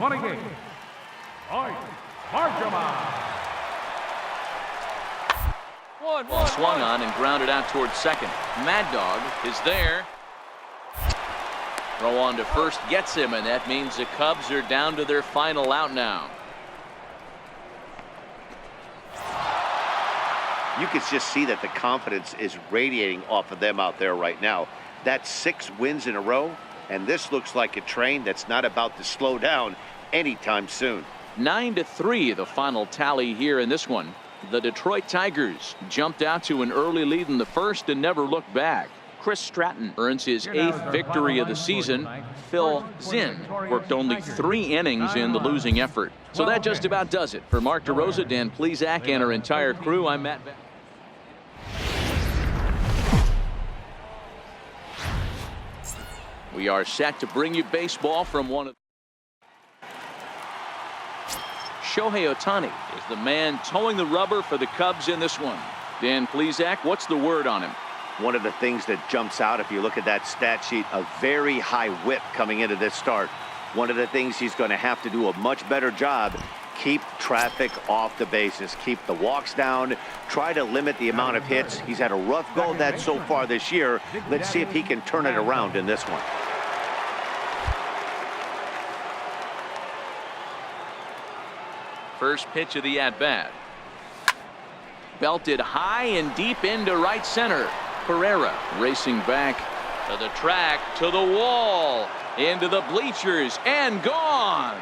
28. Swung on and grounded out towards second. Mad Dog is there. Throw on to first gets him, and that means the Cubs are down to their final out now. You can just see that the confidence is radiating off of them out there right now. That's 6 wins in a row, and this looks like a train that's not about to slow down anytime soon. 9-3 the final tally here in this one. The Detroit Tigers jumped out to an early lead in the first and never looked back. Chris Stratton earns his 8th victory of the season. Phil Zinn worked only 3 innings in the losing effort. So that just about does it. For Mark DeRosa, Dan Plesac, and our entire crew, I'm Matt. We are set to bring you baseball from one of. Shohei Ohtani is the man towing the rubber for the Cubs in this one. Dan Plesac, what's the word on him? One of the things that jumps out, if you look at that stat sheet, a very high whip coming into this start. One of the things he's going to have to do a much better job, keep traffic off the bases, keep the walks down, try to limit the amount of hits. He's had a rough go of that so far this year. Let's see if he can turn it around in this one. First pitch of the at-bat. Belted high and deep into right center. Pereira racing back to the track, to the wall, into the bleachers, and gone.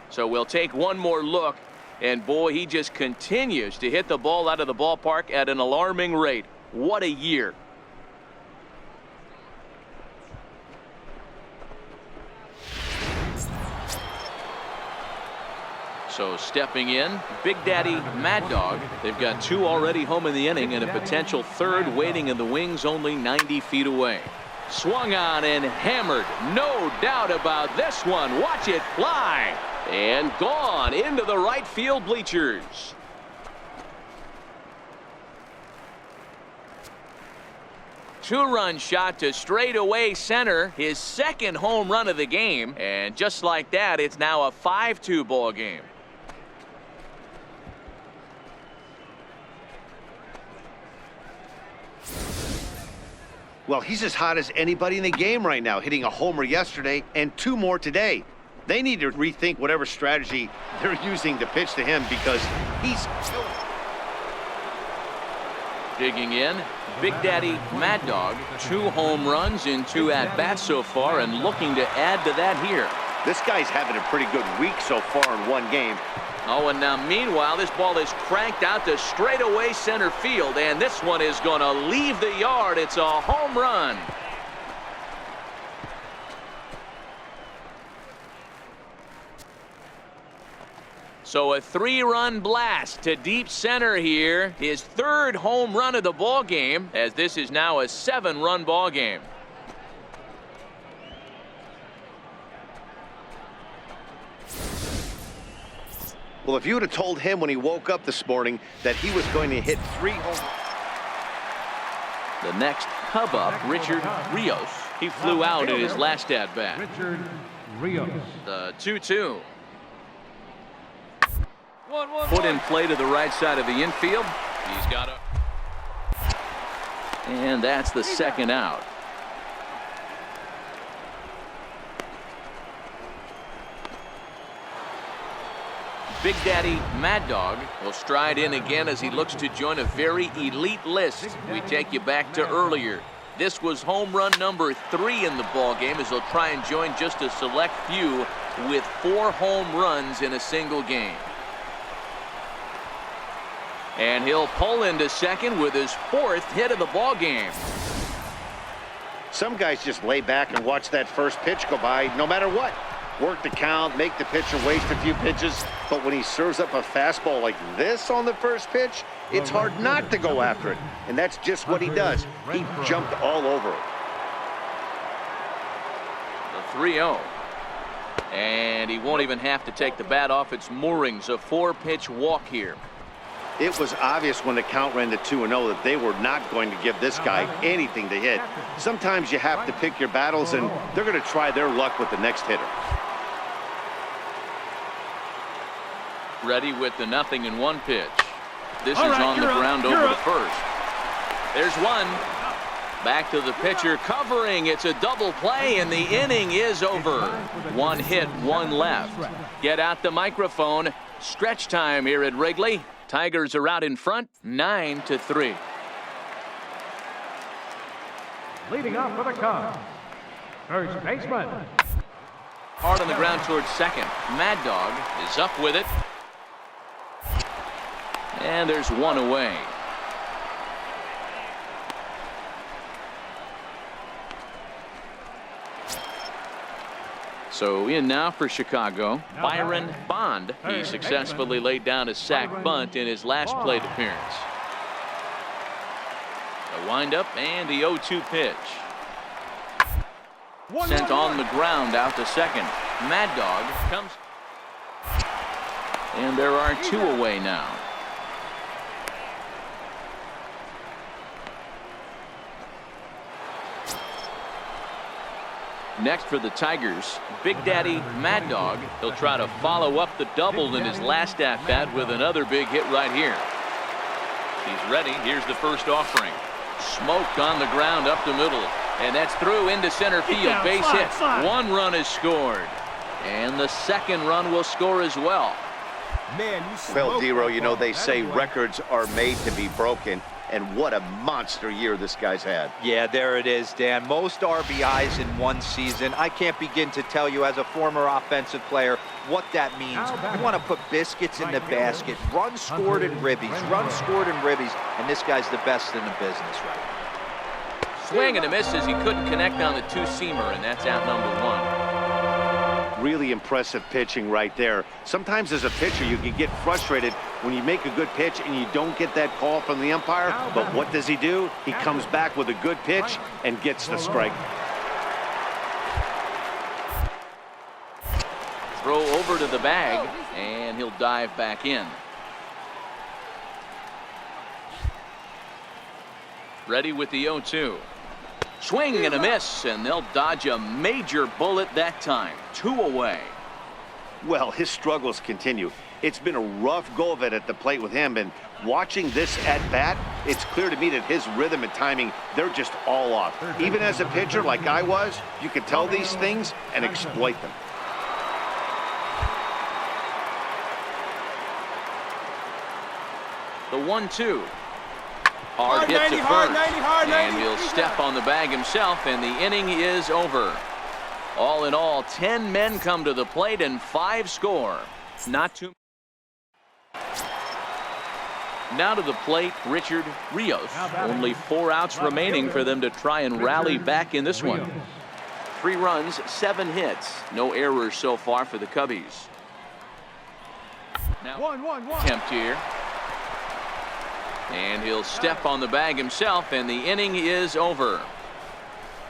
So we'll take one more look, and boy, he just continues to hit the ball out of the ballpark at an alarming rate. What a year. So stepping in, Big Daddy Mad Dog. They've got 2 already home in the inning and a potential 3rd waiting in the wings only 90 feet away. Swung on and hammered. No doubt about this one. Watch it fly. And gone into the right field bleachers. Two-run shot to straightaway center. His 2nd home run of the game. And just like that, it's now a 5-2 ball game. Well, he's as hot as anybody in the game right now, hitting a homer yesterday and 2 more today. They need to rethink whatever strategy they're using to pitch to him because he's so... Digging in, Big Daddy Mad Dog. 2 home runs in 2 at-bats so far and looking to add to that here. This guy's having a pretty good week so far in 1 game. Oh, and now meanwhile, this ball is cranked out to straightaway center field, and this one is going to leave the yard. It's a home run. So a 3-run blast to deep center here. His 3rd home run of the ball game, as this is now a 7-run ball game. Well, if you would have told him when he woke up this morning that he was going to hit 3 home... The next Cub up, Richard Rios. He flew out in his last at-bat. Richard Rios. The 2-2. Put in play to the right side of the infield. He's got a... And that's the 2nd out. Big Daddy Mad Dog will stride in again as he looks to join a very elite list. We take you back to earlier. This was home run number 3 in the ball game as he'll try and join just a select few with 4 home runs in a single game. And he'll pull into second with his 4th hit of the ball game. Some guys just lay back and watch that first pitch go by no matter what. Work the count, make the pitcher waste a few pitches, but when he serves up a fastball like this on the first pitch, it's hard not to go after it, and that's just what he does. He jumped all over it. The 3-0. And he won't even have to take the bat off its moorings. A 4-pitch walk here. It was obvious when the count ran to 2-0 that they were not going to give this guy anything to hit. Sometimes you have to pick your battles, and they're going to try their luck with the next hitter. Ready with the 0-1 pitch. This is on the ground over the first. There's one. Back to the pitcher, covering. It's a double play, and the inning is over. One hit, one left. Get out the microphone. Stretch time here at Wrigley. Tigers are out in front, 9-3. Leading off for the Cubs, first baseman. Hard on the ground towards second. Mad Dog is up with it. And there's one away. So in now for Chicago, Byron Bond. He successfully laid down a sac bunt in his last plate appearance. The windup and the 0-2 pitch. Sent on the ground out to second. Mad Dog comes. And there are two away now. Next for the Tigers, Big Daddy Mad Dog. He'll try to follow up the double in his last at-bat with another big hit right here. He's ready. Here's the first offering. Smoked on the ground up the middle. And that's through into center field. Base hit. One run is scored. And the second run will score as well. Well, Dero, you know, they say records are made to be broken. And what a monster year this guy's had. Yeah, there it is, Dan. Most RBIs in one season. I can't begin to tell you as a former offensive player what that means. You want to put biscuits in the basket. Runs scored in ribbies. Runs scored in ribbies. And this guy's the best in the business right now. Swing and a miss as he couldn't connect on the two-seamer, and that's out number one. Really impressive pitching right there. Sometimes as a pitcher you can get frustrated when you make a good pitch and you don't get that call from the umpire. But what does he do? He comes back with a good pitch and gets the strike. Throw over to the bag, and he'll dive back in. Ready with the 0-2. Swing and a miss, and they'll dodge a major bullet that time. Two away. Well, his struggles continue. It's been a rough go of it at the plate with him, and watching this at bat, it's clear to me that his rhythm and timing, they're just all off. Even as a pitcher like I was, you can tell these things and exploit them. The 1-2. Hard hit to first, and he'll step on the bag himself, and the inning is over. All in all, 10 men come to the plate and 5 score. Not too. Now to the plate, Richard Rios. Only 4 outs remaining for them to try and rally back in this one. 3 runs, 7 hits. No errors so far for the Cubbies. Now, attempt here. And he'll step on the bag himself, and the inning is over.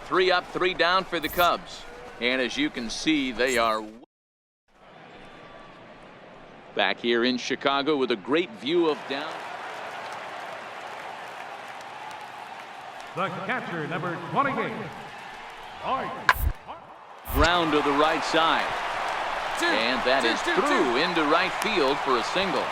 3 up, 3 down for the Cubs. And as you can see, they are back here in Chicago with a great view of down. The catcher, number 28. Ground to the right side. And that is through into right field for a single.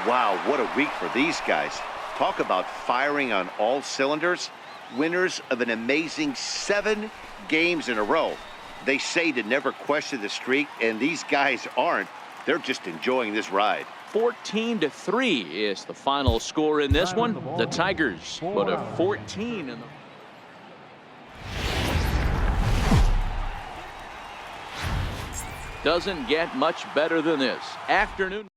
Wow, what a week for these guys. Talk about firing on all cylinders. Winners of an amazing 7 games in a row. They say to never question the streak, and these guys aren't. They're just enjoying this ride. 14-3 is the final score in this one. The Tigers put a 14 in the. Doesn't get much better than this. Afternoon.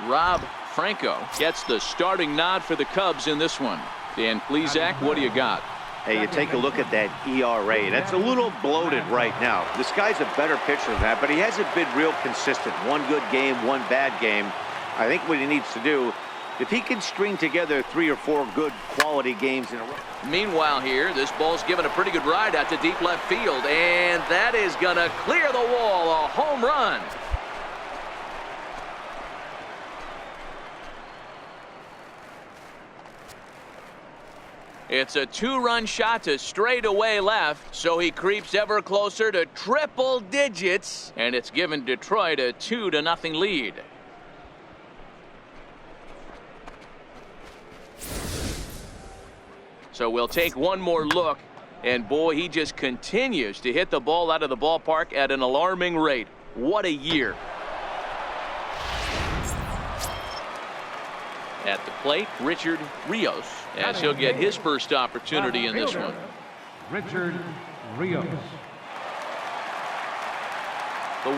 Rob Franco gets the starting nod for the Cubs in this one. Dan Plesac, what do you got? Hey, you take a look at that ERA. That's a little bloated right now. This guy's a better pitcher than that, but he hasn't been real consistent. One good game, one bad game. I think what he needs to do If he can string together 3 or 4 good quality games in a row. Meanwhile here, this ball's given a pretty good ride out to deep left field, and that is going to clear the wall. A home run. It's a 2-run shot to straightaway left, so he creeps ever closer to triple digits, and it's given Detroit a 2-0 lead. So we'll take one more look, and boy, he just continues to hit the ball out of the ballpark at an alarming rate. What a year. At the plate, Richard Rios, as he'll get his first opportunity in this one. Richard Rios. The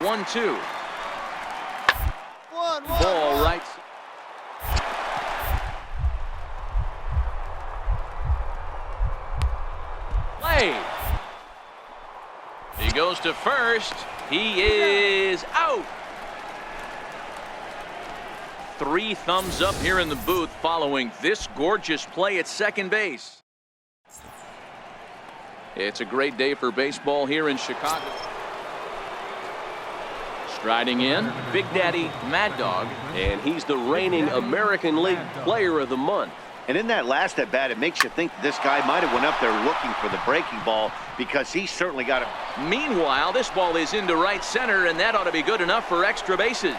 1-2. Ball right. Play. He goes to first. He is out. 3 thumbs up here in the booth following this gorgeous play at second base. It's a great day for baseball here in Chicago. Striding in, Big Daddy Mad Dog, and he's the reigning American League Player of the Month. And in that last at bat, it makes you think this guy might have went up there looking for the breaking ball, because he certainly got it. Meanwhile, this ball is into right center, and that ought to be good enough for extra bases.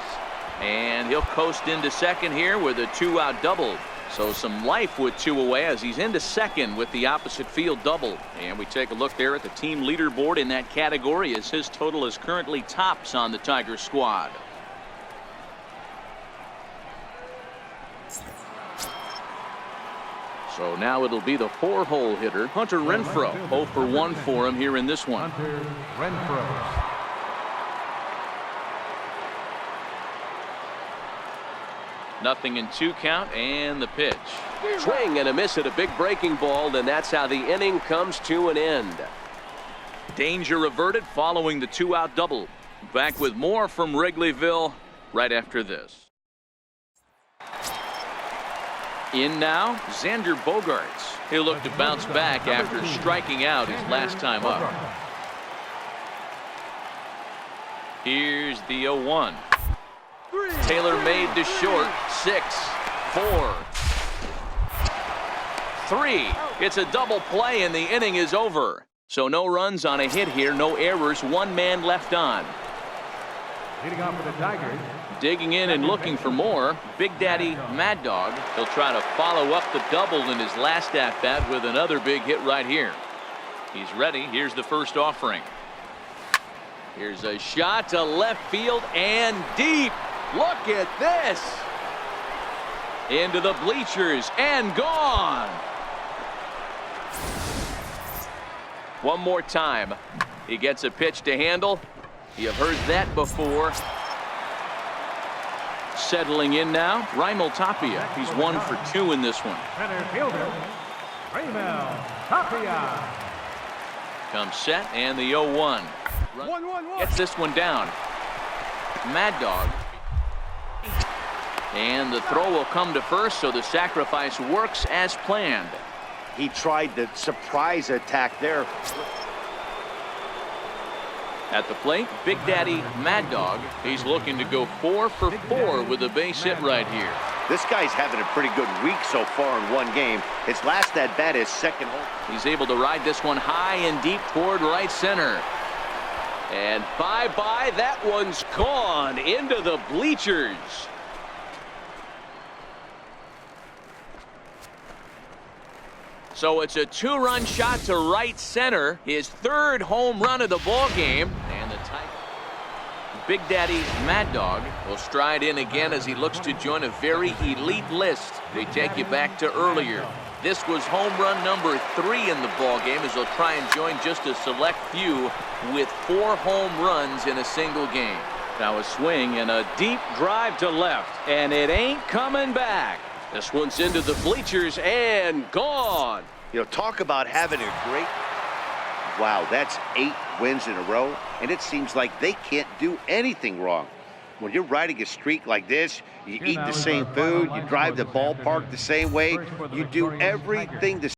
And he'll coast into second here with a 2-out double. So some life with 2 away as he's into second with the opposite field double. And we take a look there at the team leaderboard in that category, as his total is currently tops on the Tigers squad. So now it'll be the 4-hole hitter, Hunter Renfroe. 0 for 1 for him here in this one. Hunter Renfroe. Nothing in 2 count, and the pitch. Swing and a miss at a big breaking ball, and that's how the inning comes to an end. Danger averted following the 2-out double. Back with more from Wrigleyville right after this. In now, Xander Bogaerts. He'll look to bounce back after striking out his last time up. Here's the 0-1. Taylor made to short. 6, 4, 3. It's a double play, and the inning is over. So no runs on a hit here, no errors, 1 man left on. Leading off for the Tigers. Digging in and looking for more, Big Daddy Mad Dog. He'll try to follow up the double in his last at-bat with another big hit right here. He's ready. Here's the first offering. Here's a shot to left field and deep. Look at this. Into the bleachers and gone. One more time. He gets a pitch to handle. You've heard that before. Settling in now, Raimel Tapia. He's 1 for 2 in this one. Center fielder, Raimel Tapia. Comes set, and the 0-1. Gets this one down. Mad Dog. And the throw will come to first, so the sacrifice works as planned. He tried the surprise attack there. At the plate, Big Daddy Mad Dog. He's looking to go 4 for 4 with a base hit right here. This guy's having a pretty good week so far in 1 game. His last at bat is second home. He's able to ride this one high and deep toward right center. And bye-bye, that one's gone into the bleachers. So it's a 2-run shot to right center, his 3rd home run of the ball game, and the Big Daddy Mad Dog will stride in again as he looks to join a very elite list. They take you back to earlier. This was home run number 3 in the ball game, as they'll try and join just a select few with 4 home runs in a single game. Now a swing and a deep drive to left, and it ain't coming back. This one's into the bleachers and gone. You know, talk about having a Wow, that's 8 wins in a row, and it seems like they can't do anything wrong. When you're riding a streak like this, you eat the same food, you drive the ballpark the same way, you do everything the